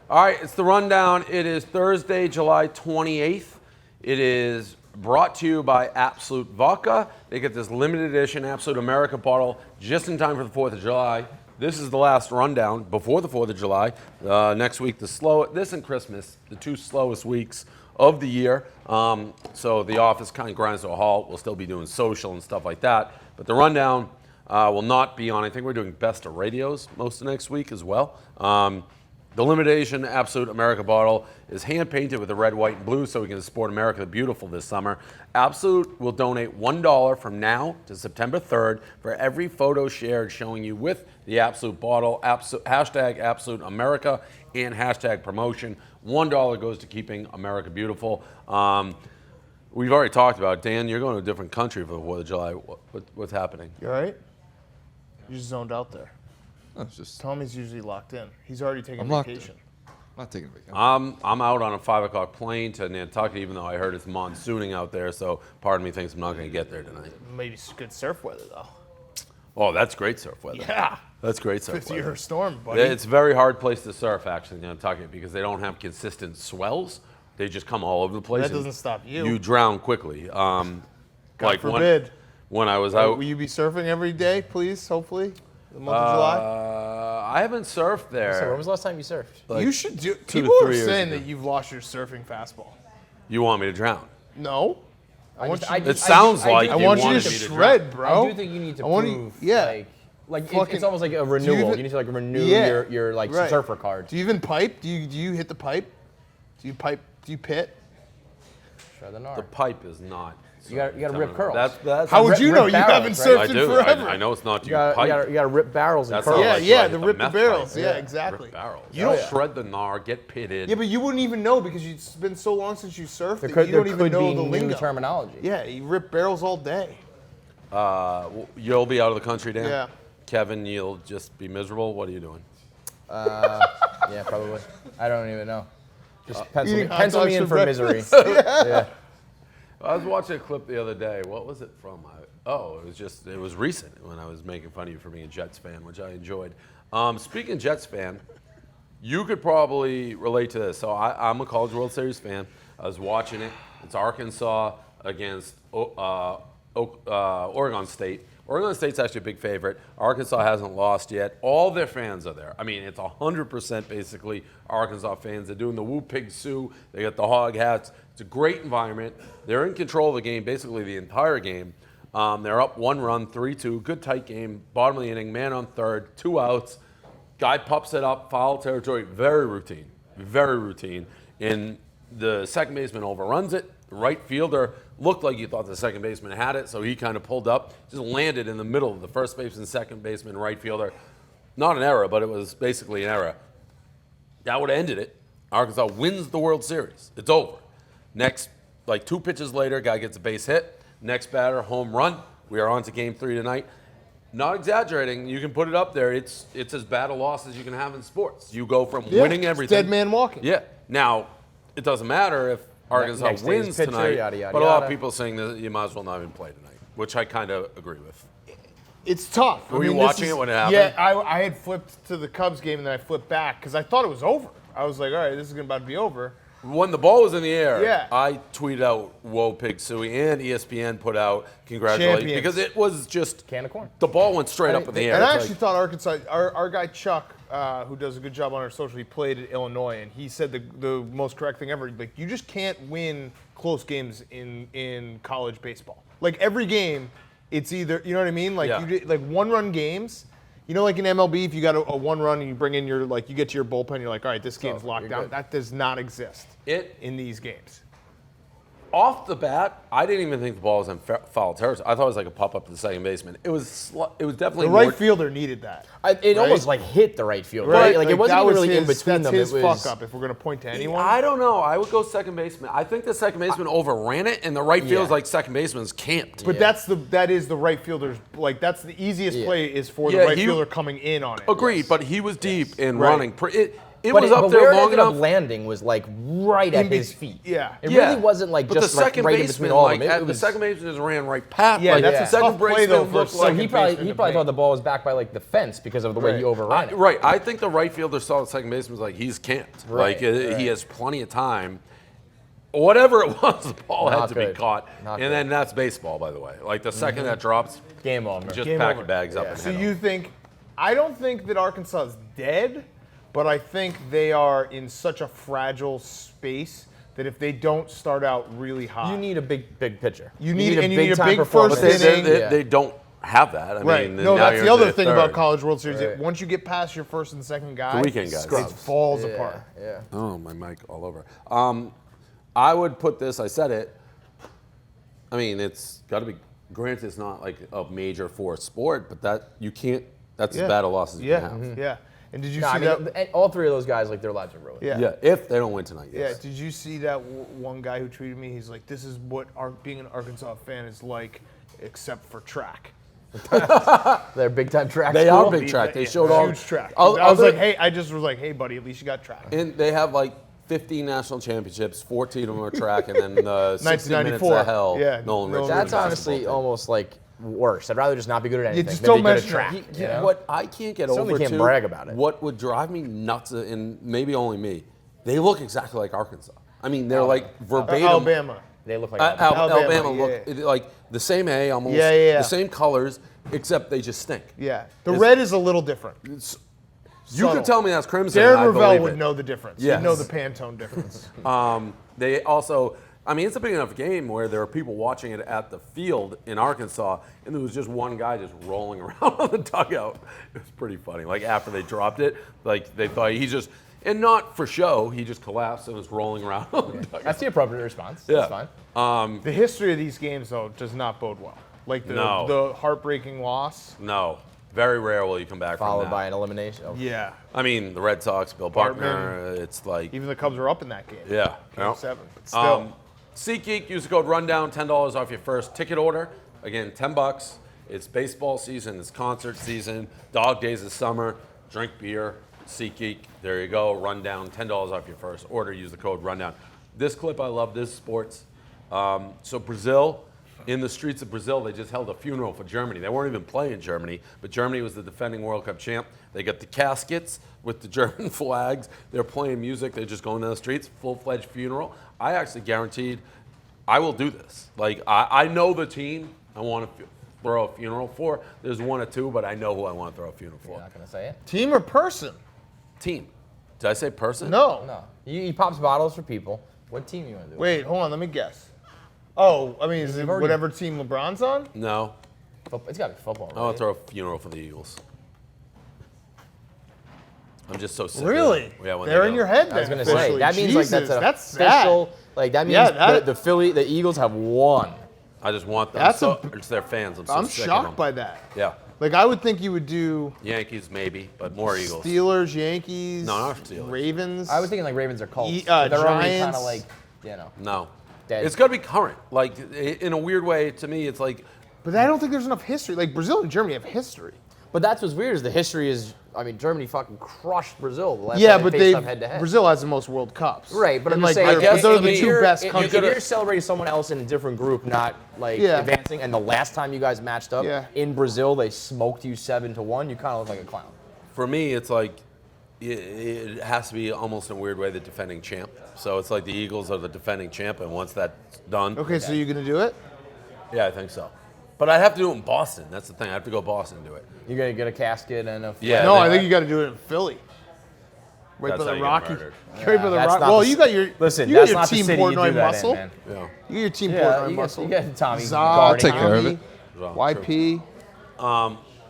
All right, it's the rundown. It is Thursday, July 28th. It is brought to you by Absolute Vodka. They get this limited edition Absolute America bottle just in time for the 4th of July. This is the last rundown before the 4th of July. Next week, this and Christmas, the two slowest weeks of the year. So the office kind of grinds to a halt. We'll still be doing social and stuff like that. But the rundown will not be on. I think we're doing best of radios most of next week as well. The limited edition Absolute America bottle is hand-painted with the red, white, and blue so we can support America the Beautiful this summer. Absolute will donate $1 from now to September 3rd for every photo shared showing you with the Absolute bottle, hashtag Absolute America, and hashtag promotion. $1 goes to keeping America beautiful. We've already talked about it. Dan, you're going to a different country for the 4th of July. What's happening? You all right? You just zoned out there. That's just. Tommy's usually locked in. He's already taking I'm locked vacation. I'm not taking a vacation. I'm out on a 5 o'clock plane to Nantucket, even though I heard it's monsooning out there, so part of me thinks I'm not going to get there tonight. Maybe good surf weather, though. Oh, that's great surf weather. Yeah. That's great surf 50-year weather. storm, buddy. It's a very hard place to surf, actually, in Nantucket, because they don't have consistent swells. They just come all over the place. That doesn't stop you. You drown quickly. God like forbid. When I was out. Will you be surfing every day, please, hopefully? The month of July? I haven't surfed there. So when was the last time you surfed? Like you should do. 2 to People 3 are years saying ago. that you've lost your surfing fastball. You want me to drown? No. I want you. It sounds like I you want you wanted to me to shred, bro. I do think you need to I want prove, you- yeah. like Fucking- it's almost like a Do renewal. you You, even- need to like renew Yeah, your like right. surfer card. Do you even pipe? Do you hit the pipe? Do you pipe? Do you pit? Shred the The gnar. pipe is not. You gotta rip curls. That's How would you know? rip You haven't barrels, surfed I in do. forever. I know it's not. You gotta rip barrels and That's curls. all Yeah, like yeah, like to the rip the meth barrels. pipe. Yeah, exactly. Rip barrels. You You don't- don't shred the gnar, get pitted. Yeah, but you wouldn't even know because it's been so long since you surfed There that could, you don't there even could know be the new lingo. terminology. Yeah, you rip barrels all day. You'll be out of the country, Dan. Yeah. Kevin, you'll just be miserable. What are you doing? Yeah, probably. I don't even know. Just pencil Eating hot me dogs in for for misery. breakfast. Yeah. I was watching a clip the other day. What was it from? It was recent when I was making fun of you for being a Jets fan, which I enjoyed. Speaking of Jets fan, you could probably relate to this. So I'm a College World Series fan. I was watching it. It's Arkansas against Oregon State. Oregon State's actually a big favorite. Arkansas hasn't lost yet. All their fans are there. I mean, it's 100% basically Arkansas fans. They're doing the Woo Pig Sue. They got the hog hats. It's a great environment. They're in control of the game basically the entire game. They're up 1 run, 3-2. Good tight game. Bottom of the inning, man on third, 2 outs. Guy pops it up, foul territory. Very routine. Very routine. And the second baseman overruns it. The right fielder looked like he thought the second baseman had it, so he kind of pulled up, just landed in the middle of the first baseman, second baseman, right fielder. Not an error, but it was basically an error. That would have ended it. Arkansas wins the World Series. It's over. Next, like 2 pitches later, guy gets a base hit. Next batter, home run. We are on to Game 3 tonight. Not exaggerating. You can put it up there. It's as bad a loss as you can have in sports. You go from winning it's everything. dead man walking. Yeah. Now, it doesn't matter if Arkansas Next day's wins pitcher, tonight, yada, yada, but a lot of yada. people saying that you might as well not even play tonight, which I kind of agree with. It's tough. Were you this watching is- it when it happened? Yeah, I had flipped to the Cubs game and then I flipped back because I thought it was over. I was like, all right, this is about to be over. When the ball was in the air, Yeah. I tweeted out "Whoa, Pig Suey," and ESPN put out "Congratulations" Champions. because it was just Can of corn. the ball went straight up in the air. And I It's actually like- thought Arkansas, our guy Chuck, who does a good job on our social, he played at Illinois, and he said the most correct thing ever. Like, you just can't win close games in college baseball. Like every game, it's either, you know what I mean? Like Yeah. like 1-run games. You know, like in MLB, if you got a 1-run and you bring in you get to your bullpen, you're like, all right, this game's locked you're down. good. That does not exist in these games. Off the bat, I didn't even think the ball was in foul territory. I thought it was like a pop up to the second baseman. It was definitely The more, right fielder needed that. It Right? almost like hit the right field, Right? right? Like it wasn't that even was really in his- between that's them. his It was fuck up if we're going to point to anyone. I don't know. I would go second baseman. I think the second baseman overran it, and the right field's Yeah. like second baseman's camped. But that is the right fielder's, like, that's the easiest play is for the Yeah, right he- fielder coming in on it. Agreed, Yes. but he was deep in Right. running. It but was up but there where it long ended up enough. landing was like right at his feet. Yeah. It Yeah. really wasn't like but just the second right in baseman, between all like, of them. the second baseman just ran right past. Yeah, like, that's the a second tough play, baseman though, for looked a So like he baseman to probably make. thought the ball was back by like the fence because of the way he overran it. Right. I think the right fielder saw the second baseman was like, he's can't. Right, He has plenty of time. Whatever it was, the ball had Not to good. be caught. Not and good. then that's baseball, by the way. Like the second that drops, Game over. just Game pack over. your bags up and So head you home. think? I don't think that Arkansas is dead, but I think they are in such a fragile space that if they don't start out really hot, You need a big pitcher. You need a big-time big performance. first inning. They don't have that. I right. mean, No, now that's you're the other into thing third. about College World Series. Right. Once you get past your first and second guy, The weekend guys. it falls apart. Yeah. Oh, my mic all over. I would put this, I said it, I mean, it's got to be, granted, it's not like a major force sport, but that you can't, that's as bad a loss as you Yeah, can have. yeah. And did you No, see I mean, that? and all three of those guys, like their lives are ruined. Yeah. Yeah, if they don't win tonight, Yeah, yes. did you see that one guy who tweeted me? He's like, "This is what being an Arkansas fan is like, except for track." They're big time track. They school. are big track. They Yeah, showed all huge track. Other- I was like, "Hey," I just was like, "Hey, buddy, at least you got track." And they have like 15 national championships, 14 of them are track, and then 60 minutes 1994. of hell. Yeah, Nolan Nolan Richardson That's Richardson. honestly basketball team. almost like worse. I'd rather just not be good at anything. just than don't be good at mention it. track. You know? What I can't get Certainly over can't too, brag about it. What would drive me nuts, and maybe only me, they look exactly like Arkansas. I mean, they're like verbatim. Alabama. They look like Alabama, Alabama look yeah. like the same A almost, Yeah. the same colors, except they just stink. Yeah, the It's- red is a little different. You Subtle. could tell me that's crimson. Darren and I'd Ravel believe would it. know the difference. Yes. He'd know the Pantone difference. They also, I mean, it's a big enough game where there are people watching it at the field in Arkansas, and there was just one guy just rolling around on the dugout. It was pretty funny. Like after they dropped it, like they thought he just, and not for show, he just collapsed and was rolling around on the dugout. That's the appropriate response. Yeah. That's fine. The history of these games, though, does not bode well. Like No. the heartbreaking loss. No, very rare will you come back from Followed that. by an elimination. Oh. Yeah. I mean, the Red Sox, Bill Buckner, it's like, Even the Cubs were up in that game. yeah. Game yeah. 7. But still. SeatGeek, use the code Rundown, $10 off your first ticket order. Again, $10. It's baseball season, it's concert season, dog days of summer, drink beer, SeatGeek. There you go, Rundown, $10 off your first order. Use the code Rundown. This clip I love, this is sports. So Brazil, in the streets of Brazil, they just held a funeral for Germany. They weren't even playing Germany, but Germany was the defending World Cup champ. They got the caskets with the German flags. They're playing music. They're just going down the streets, full-fledged funeral. I actually guaranteed I will do this. Like, I know the team I want to throw a funeral for. There's one or two, but I know who I want to throw a funeral for. You're not gonna say it. Team or person? Team. Did I say person? No. No. He pops bottles for people. What team you want to do? Wait, hold on. Let me guess. Oh, I mean, is it You've already- whatever team LeBron's on? No. It's got to be football. I want Right? to throw a funeral for the Eagles. I'm just so sick of Really? it. Yeah, when They're they in go. your head then. I was gonna say officially. that means like Jesus, that's an sad. official. Like that means Yeah, the Eagles have won. I just want them. That's it's their fans. I'm so I'm sick of shocked them. by that. Yeah. Like, I would think you would do Yankees maybe, but more Eagles. Steelers, Yankees, No, not Steelers. Ravens. I was thinking like Ravens or Colts. Giants. But they're already kind of like, you know. No. Dead. It's got to be current. Like, in a weird way, to me, it's like, But I don't think there's enough history. Like, Brazil and Germany have history. But that's what's weird is the history is. I mean, Germany fucking crushed Brazil. The last Yeah, time but they they faced up head to head. Brazil has the most World Cups. Right, but I'm And, just like, saying, I guess they're to the me, two best if countries. you're celebrating someone else in a different group, not like Yeah. advancing, and the last time you guys matched up Yeah. in Brazil, they smoked you 7-1. You kind of look like a clown. for me, it's like, it has to be almost in a weird way the defending champ. So it's like the Eagles are the defending champ, and once that's done, Okay, so you're gonna do it? yeah, I think so. But I'd have to do it in Boston. That's the thing. I have to go Boston and do it. You're gonna get a casket and a. Yeah. No, they- I think you got to do it in Philly. Right That's by how the you get Rocky. murdered. Right by the That's Rocky. not Well, the you got your Listen, you got that's your not the team city you do Portnoy that muscle. in, man. Yeah. You got your team Yeah, Portnoy you muscle. get Tommy. Zod, guarding take care of Tommy, it. YP.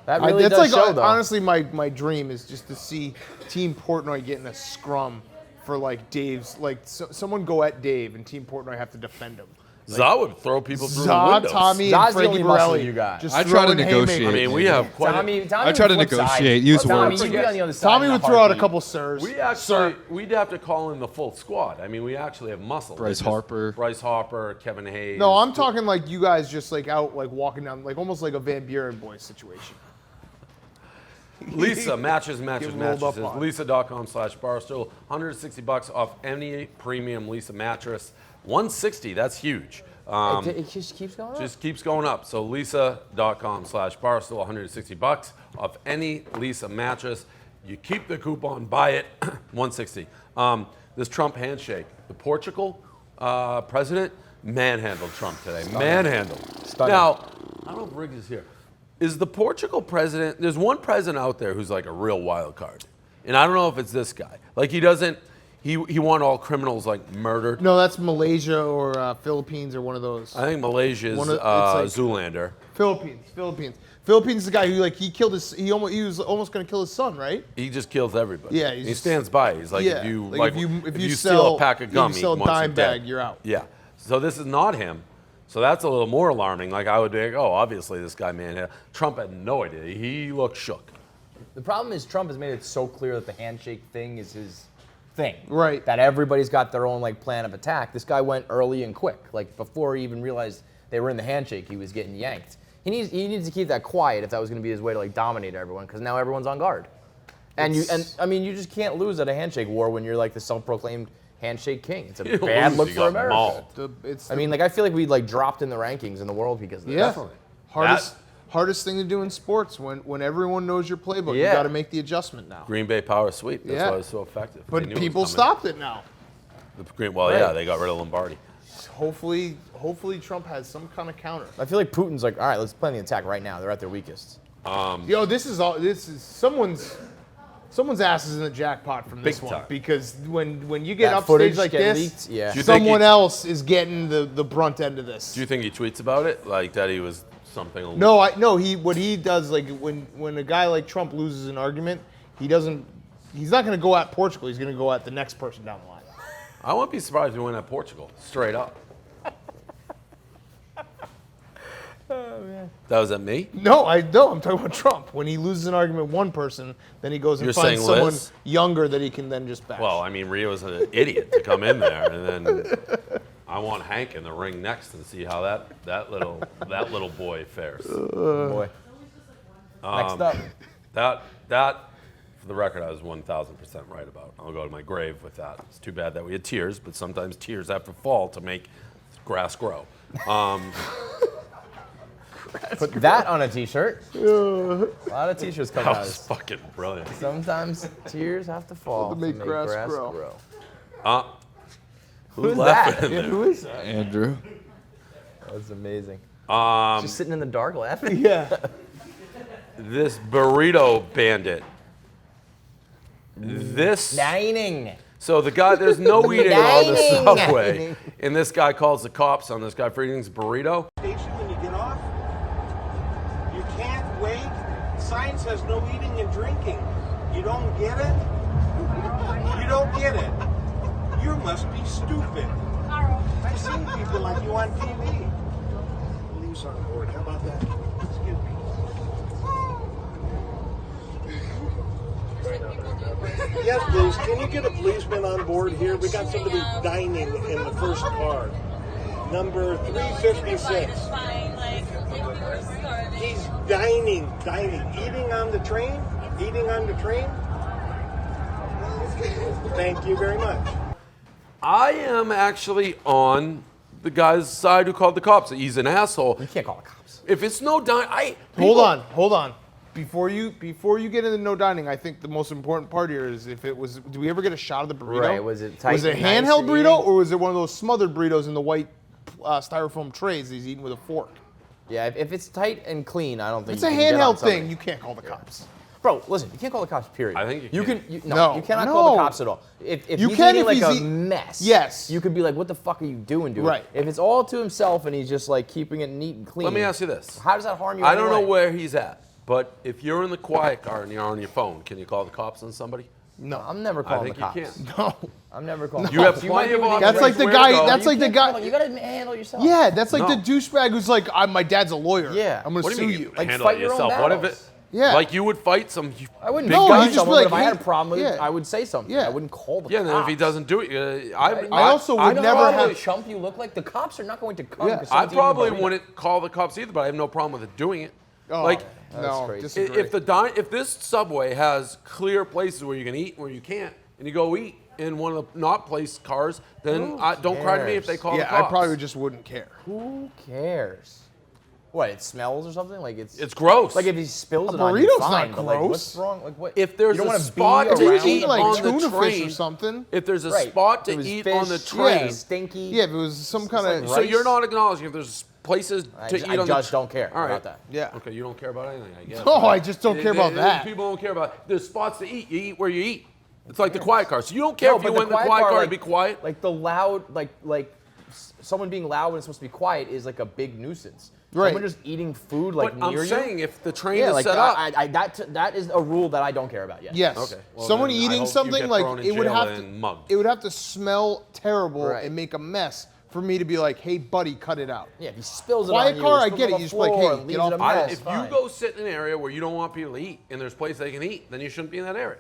That really That's does like show, though. honestly my dream is just to see Team Portnoy get in a scrum for like Dave's someone go at Dave and Team Portnoy have to defend him. Zod would throw people through the Zod, windows. Tommy, Zod's and the Frankie only muscle Borelli. you got. Just I try to throwing haymakers. negotiate. I mean, we have quite Tommy I try to would flip negotiate, side. use Tommy, words. you'd be on the other side Tommy in a would throw out a heartbeat. couple sirs. We actually, we'd have to call in the full squad. I mean, we actually have muscle. Bryce Harper. Bryce Harper, Kevin Hayes. No, I'm talking like you guys just like out like walking down like almost like a Van Buren boys situation. Lisa, matches. Get rolled up on. Lisa.com/Barstool. $160 off any premium Lisa mattress. $160, that's huge. It just keeps going up. Just keeps going up. So Lisa.com/Barstool, $160 off any Lisa mattress. You keep the coupon, buy it, $160. This Trump handshake, the Portugal president manhandled Trump today. Manhandled. Stunning. Now, I don't know if Riggs is here. Is the Portugal president, there's one president out there who's like a real wild card. And I don't know if it's this guy. Like he want all criminals like murdered. No, that's Malaysia or Philippines or one of those. I think Malaysia's One of- it's like- Zoolander. Philippines is the guy who he killed he was almost going to kill his son, right? He just kills everybody. Yeah, he stands by it. He's like, yeah, if you sell steal a pack of gum, if you sell he a wants dime it dead. bag, you're out. Yeah. So this is not him. So that's a little more alarming. Like I would be like, oh, obviously this guy manhandled. Trump had no idea. He looked shook. The problem is Trump has made it so clear that the handshake thing is his thing. Right. That everybody's got their own like plan of attack. This guy went early and quick. Like before he even realized they were in the handshake, he was getting yanked. He needs to keep that quiet if that was going to be his way to like dominate everyone, because now everyone's on guard. And you just can't lose at a handshake war when you're like the self-proclaimed handshake king. It's a You bad lose, look you for got America. mauled. I feel like we like dropped in the rankings in the world because of this. Yeah. Definitely. Hardest thing to do in sports when everyone knows your playbook. You Yeah. got to make the adjustment now. Green Bay power sweep. That's Yeah. why it's so effective. They But knew it was people coming. stopped it now. Well, Right. yeah, they got rid of Lombardi. Hopefully Trump has some kind of counter. I feel like Putin's like, all right, let's plan the attack right now. They're at their weakest. Yo, this is someone's ass is in the jackpot from this Big one, time. because when you get That upstage footage like getting this, leaked? Yeah. Do you think someone he- else is getting the brunt end of this. Do you think he tweets about it? Like that he was something? No, what he does, like when a guy like Trump loses an argument, he's not going to go at Portugal. He's going to go at the next person down the line. I wouldn't be surprised if he went at Portugal, straight up. Oh, man. That was at me? No, I'm talking about Trump. When he loses an argument with one person, then he goes and You're finds saying someone Liz? younger that he can then just bash. Well, I mean, Rio's an idiot to come in there, and then I want Hank in the ring next and see how that little boy fares. Boy. Next up. That, for the record, I was 1,000% right about. I'll go to my grave with that. It's too bad that we had tears, but sometimes tears have to fall to make grass grow. Put that on a t-shirt. A lot of t-shirts come That out. was fucking brilliant. Sometimes tears have to fall To make grass grow. Who's that? laughing in there? Who is that? Andrew. That's amazing. Just sitting in the dark laughing. Yeah. This Burrito Bandit. This. Dining. So the guy, there's no eating on the Dining. subway, and this guy calls the cops on this guy for eating his burrito. Station when you get off. You can't wait. Sign says no eating and drinking. You don't get it? You don't get it. You must be stupid. I've seen people like you on TV. Police on board. How about that? Excuse me. Yes, please. Can you get a policeman on board here? We got somebody dining in the first car. Number 356. He's dining. Eating on the train? Thank you very much. I am actually on the guy's side who called the cops. He's an asshole. You can't call the cops. If it's no dine, Hold on. Before you get into no dining, I think the most important part here is if it was. Do we ever get a shot of the burrito? Right, was it tight Was it a and nice handheld and burrito, eating? or was it one of those smothered burritos in the white styrofoam trays that he's eating with a fork? Yeah, if it's tight and clean, I don't think It's you a can get on handheld somebody. thing. You can't call the cops. Bro, listen, you can't call the cops, period. I think you can. No, you cannot call the no. cops at all. If You he's can eating if like he's a mess, Yes. you could be like, what the fuck are you doing, dude? Right. If it's all to himself and he's just like keeping it neat and clean. Let me ask you this. How does that harm you? I don't know anyway? where he's at, but if you're in the quiet car and you're on your phone, can you call the cops on somebody? No, I'm never calling think the cops. you can. no. I'm never calling. You the have cops. plenty of might be options. That's like the where to guy. go. That's like the guy. You gotta handle yourself. Yeah, that's like No. the douchebag who's like, my dad's a lawyer. Yeah. I'm gonna What do sue you mean? you. Like, handle fight it your own yourself. What if it? battles. Yeah. Like you would fight some. I wouldn't big fight guy? you just someone, be but like, if I had a hey- problem with it, yeah. I would say something. Yeah. I wouldn't call the Yeah, cops. and then if he doesn't do it, I also would know never how have- much chump you look like. The cops are not going to come. Yeah. because I someone's eating probably burrito. wouldn't call the cops either, but I have no problem with it doing it. Oh, like No, crazy. disagree. If this Subway has clear places where you can eat and where you can't, and you go eat in one of the not placed cars, then don't cry to me if they call the I cops. probably just wouldn't care. Who cares? What, it smells or something? Like it's gross. Like if he spills A it on you, burrito's fine. not but like, gross. what's wrong? Like what? If there's you don't a wanna spot be to around eat like on tuna the fish train, or something. if there's a Right. spot to It was eat fish, on the train, stinky. Yeah, if it was some kind of. like so you're not acknowledging if there's places to I eat on the just don't care All right. about that. Yeah. Okay, you don't care about anything, I guess. No, I just don't care about that. People don't care about. There's spots to eat. You eat where you eat. It's like the quiet car. So you don't care No, if you but went in the quiet car to be quiet. Like the loud, someone being loud when it's supposed to be quiet is like a big nuisance. Right. Someone just eating food like But near I'm you. saying if the train Yeah, is like set up. that is a rule that I don't care about yet. Yes. Okay. Well, Someone then I eating hope you something get like thrown in it would jail have and to. mugged. It would have to smell terrible Right. and make a mess for me to be like, "Hey, buddy, cut it out." Yeah, if he spills it Quiet on you, car, or I spills get on it. the You just be like, floor hey, and get leaves off it a my mess, If fine. you go sit in an area where you don't want people to eat and there's places they can eat, then you shouldn't be in that area.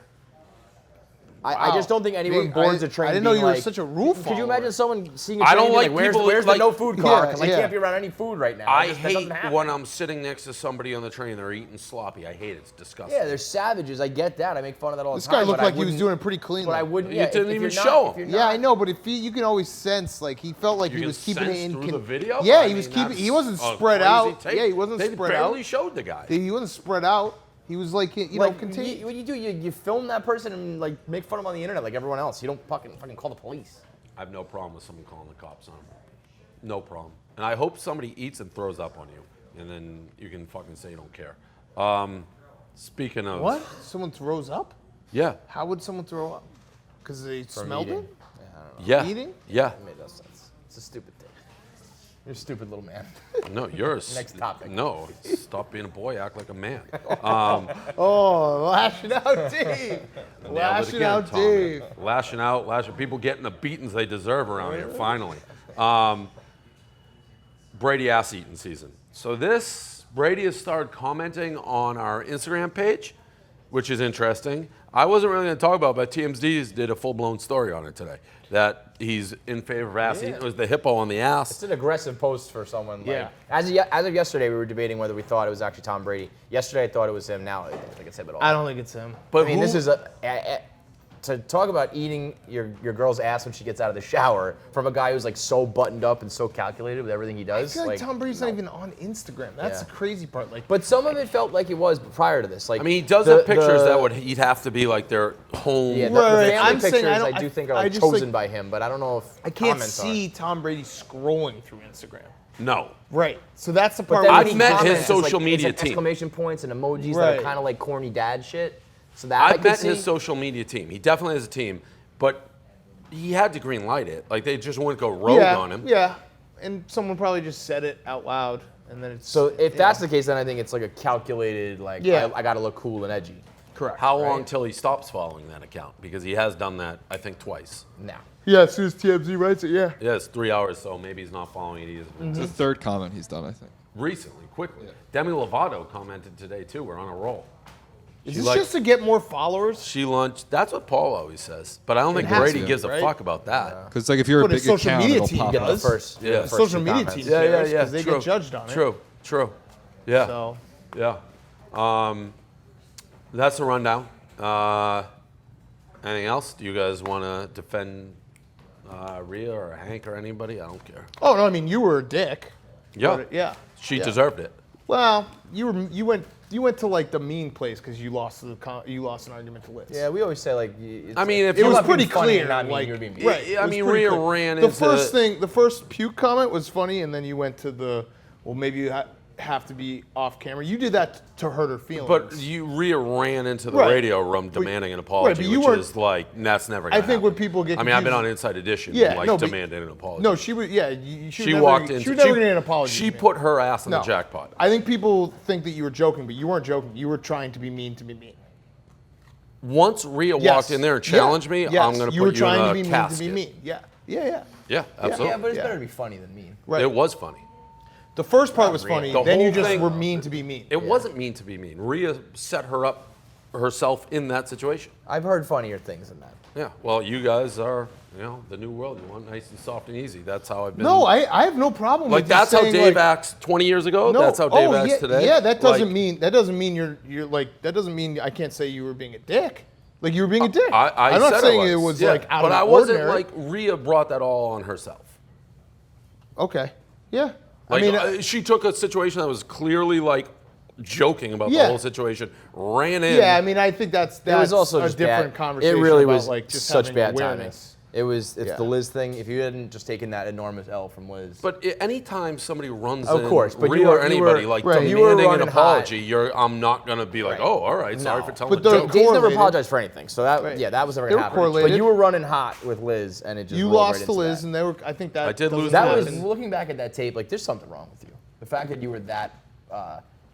I just don't think anyone Me- boards I- a train. I didn't know being you were like- such a rule Could you follower. imagine someone seeing a I train don't and like being like, people where's like- the no food car? Yeah, Because I yeah. can't be around any food right now. I That doesn't hate happen. when I'm sitting next to somebody on the train. They're eating sloppy. I hate it. It's disgusting. Yeah, they're savages. I get that. I make fun of that all This the time. guy looked but I like he was wouldn't- doing it pretty cleanly. But I wouldn't. You Yeah, didn't if even you're not- show if you're him. Yeah, not- I know, but if you can always sense like he felt like You he can was keeping it sense in. through the video? Yeah, I he was mean, keeping. that's He wasn't a spread crazy out. take. Yeah, he wasn't They spread barely out. showed the guy. He wasn't spread out. He was like, you know, Like, contained. what you do, you film that person and like make fun of them on the internet like everyone else. You don't fucking call the police. I have no problem with someone calling the cops on him. No problem. And I hope somebody eats and throws up on you, and then you can fucking say you don't care. Speaking of What? Someone throws up? Yeah. How would someone throw up? Because they smelled eating. it? Yeah. Eating? Yeah. It made no sense. It's a stupid thing. You're a stupid little man. No, you're a Next topic. No, stop being a boy. Act like a man. Oh, lashing out, Dave. Nailed it Lashing again, out, Tom. Dave. Lashing out. People getting the beatings they deserve around here. Finally. Brady ass eating season. So Brady has started commenting on our Instagram page, which is interesting. I wasn't really going to talk about it, but TMZ did a full-blown story on it today, that he's in favor of ass eating. It was the hippo on the ass. It's an aggressive post for someone. Like, Yeah. As of yesterday, we were debating whether we thought it was actually Tom Brady. Yesterday, I thought it was him. Now, I don't think it's him at all. I don't think it's him. But I mean, this is to talk about eating your girl's ass when she gets out of the shower from a guy who's like so buttoned up and so calculated with everything he I does. feel like Tom Brady's not even on Instagram. That's Yeah. the crazy part. Like, But some of it felt like it was prior to this. Like I mean, he does have pictures that he'd have to be like their home. Yeah, Right, the right. family I'm saying pictures I I don't- do think are I like just, chosen like- by him, but I don't know if I can't comments see Tom Brady scrolling through Instagram. No. Right. So that's the But part then where when I've he met his comments, it's social like, media it's like team. exclamation points and emojis that Right. are kind of like corny dad shit. So that I I've could met see. his social media team. He definitely has a team, but he had to green light it. Like they just wouldn't go rogue on him. Yeah. And someone probably just said it out loud, and then it's. So if that's the case, then I think it's like a calculated, like, Yeah. I got to look cool and edgy. correct. How long till he stops following that account? Because he has done that, I think, twice. Now. Yeah, as soon as TMZ writes it, yeah. Yeah, it's 3 hours, so maybe he's not following it either. It's the third comment he's done, I think. Recently, quickly. Demi Lovato commented today, too. We're on a roll. Is She this likes- just to get more followers? She launched. That's what Paul always says. But I don't think has Brady to, gives a right? fuck about that. Because like if you're a But big his social account, media it'll team pop Get up. the first. Yeah. the first Social two media comments. team Yeah, cares yeah, yeah. because they True. get judged on it. True. Yeah. So Yeah. That's the rundown. Anything else? Do you guys want to defend Rhea or Hank or anybody? I don't care. Oh no, I mean you were a dick. Yeah. But, yeah. She deserved it. Well, you went to like the mean place because you lost an argument to Liz. Yeah, we always say, like, I mean, if It you was not being pretty funny clear. and not mean, like, you're being mean. right. Yeah, I it was mean, pretty Rhea clear. ran the into- first puke comment was funny, and then you went to the maybe you have to be off camera. You did that to hurt her feelings. But Rhea ran into the Right. radio room demanding an apology, but you which weren't- is like that's never. Gonna I think when happen. people get I mean, I've been confused- on Inside Edition, Yeah, like no, but- demanding an apology. no, she was. Yeah, she walked in. She was never gonna get an apology. She from me. put her ass in No. the jackpot. I think people think that you were joking, but you weren't joking. You were trying to be mean to be mean. Once Rhea Yes. walked in there and challenged me, Yes. I'm going to You were put you in trying a to be mean casket. to be mean. Yeah. Yeah. Yeah, absolutely. Yeah, but it's Yeah. better to be funny than mean. Right. It was funny. The first part was Rhea. funny. The Then you whole just thing- were mean to be mean. It wasn't mean to be mean. Rhea set her up herself in that situation. I've heard funnier things than that. Yeah. Well, you guys are, the new world. You want nice and soft and easy. That's how I've been. No, I have no problem like with that's how saying, Dave acts 20 years ago. No, That's how Dave acts yeah, today. Yeah, that doesn't Like, mean you're like that doesn't mean I can't say you were being a dick. Like you were being a dick. I'm not saying it was yeah, like out but of the I wasn't ordinary. like Rhea brought that all on herself. Okay. Yeah. Like, I mean, she took a situation that was clearly like joking about the Yeah. whole situation, ran in. yeah. I mean, I think that's It was also a just different bad. conversation. It really about, was like just such having bad awareness. timing. It's Yeah. the Liz thing. If you hadn't just taken that enormous L from Liz. But anytime somebody runs Of in, course, but Rhea you were- or anybody you were- like right, demanding you were an running apology, I'm not gonna be like, Right. oh, all right, sorry No. for telling But a the- joke. Dave's never correlated. apologized for anything, so that Right. that was never They were gonna happen. But correlated. you were running hot with Liz, and it just You rolled lost right to into Liz, that. and they were. I think that I did lose doesn't That to was happen. looking back at that tape. Like, there's something wrong with you. The fact that you were that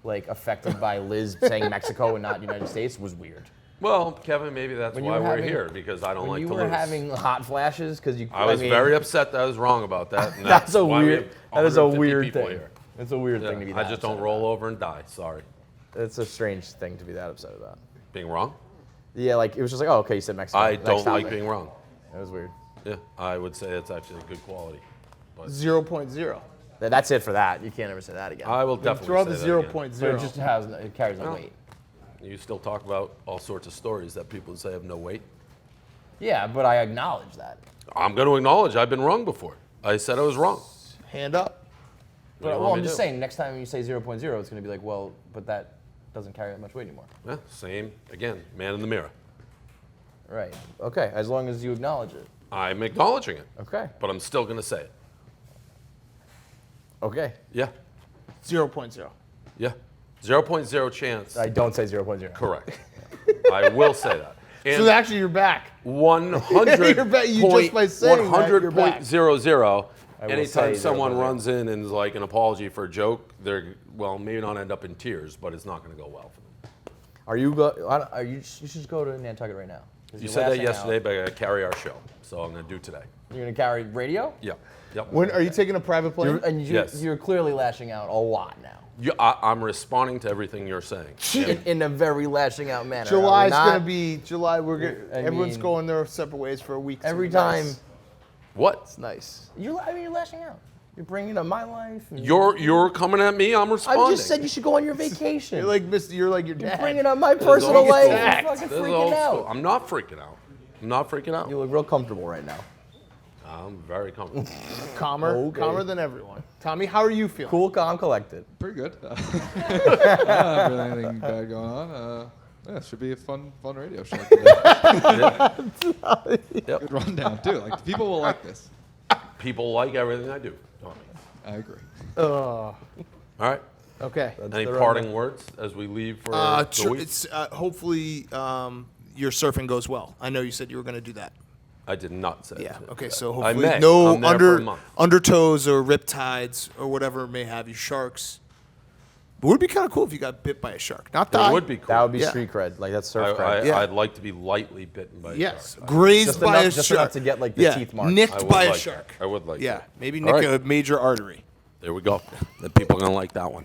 like affected by Liz saying Mexico and not United States was weird. Well, Kevin, maybe that's When you why were we're having- here, because I don't When like you to were lose. having hot flashes because you. I was mean, very upset that I was wrong about that. And That's a why we weird. have That is a 150 weird people thing. here. It's a weird Yeah, thing to be. I That just don't upset roll about. over and die. Sorry. It's a strange thing to be that upset about. Being wrong? Yeah, like it was just like, oh, okay, you said Mexico. I Next don't like topic. being wrong. It was weird. Yeah, I would say it's actually a good quality. But 0.0. That's it for that. You can't ever say that again. I will definitely Throw out say the that 0.0. But it just has it carries no No. weight. again. You still talk about all sorts of stories that people say have no weight. Yeah, but I acknowledge that. I'm going to acknowledge I've been wrong before. I said I was wrong. Hand up. What do you Well, want I'm me to just do? saying, next time you say 0.0, it's going to be like, well, but that doesn't carry that much weight anymore. Yeah, same. Again, man in the mirror. Right. Okay, as long as you acknowledge it. I'm acknowledging it, Okay. but I'm still going to say it. Okay. Yeah, 0.0. yeah. 0.0 chance. I don't say 0.0. Correct. I will say that. And So actually, you're back. 100 You're back- you just by saying that, you're back. 100.00. I will Anytime say someone 0.0. runs in and is like an apology for a joke, they're maybe not end up in tears, but it's not going to go well for them. Are you go? Are you? You should go to Nantucket right now. 'Cause You you're said that lashing yesterday, out. but I got to carry our show, so I'm going to do today. You're going to carry radio. Yeah. Yep. When are you taking a private plane? Yes. You're clearly lashing out a lot now. I'm responding to everything you're saying. In a very lashing out manner. July's Are we gonna not? be July. Everyone's mean, going their separate ways for a week. It's Every gonna be time. nice. What? It's nice. You're lashing out. You're bringing up my life. and- You're coming at me. I'm responding. I just said you should go on your vacation. You're like Mr. You're like your You're dad. bringing up my personal old life. school. You're fucking This is freaking old out. school. I'm not freaking out. I'm not freaking out. You look real comfortable right now. I'm very comfortable. calmer, Okay. calmer than everyone. Tommy, how are you feeling? Cool, calm, collected. Pretty good. I don't have anything bad going on. Yeah, it should be a fun radio show today. Good rundown too. Like people will like this. People like everything I do. Tommy. I agree. All right. Okay. Any the parting words as we leave for the week? It's hopefully your surfing goes well. I know you said you were going to do that. I did not say Yeah. that. Okay. So I hopefully may. no I'm there for a month. undertows or riptides or whatever may have you, sharks. But it would be kind of cool if you got bit by a shark. Not die. It would be cool. That would be Yeah. street cred. Like that's surf cred. Yeah. I'd like to be lightly bitten by a Yes. shark. Grazed Just by enough- a just shark. enough to get, like, the teeth marks. I Nicked would by a like shark. that. I would like Yeah. that. Maybe All nick right. a major artery. There we go. The people are going to like that one.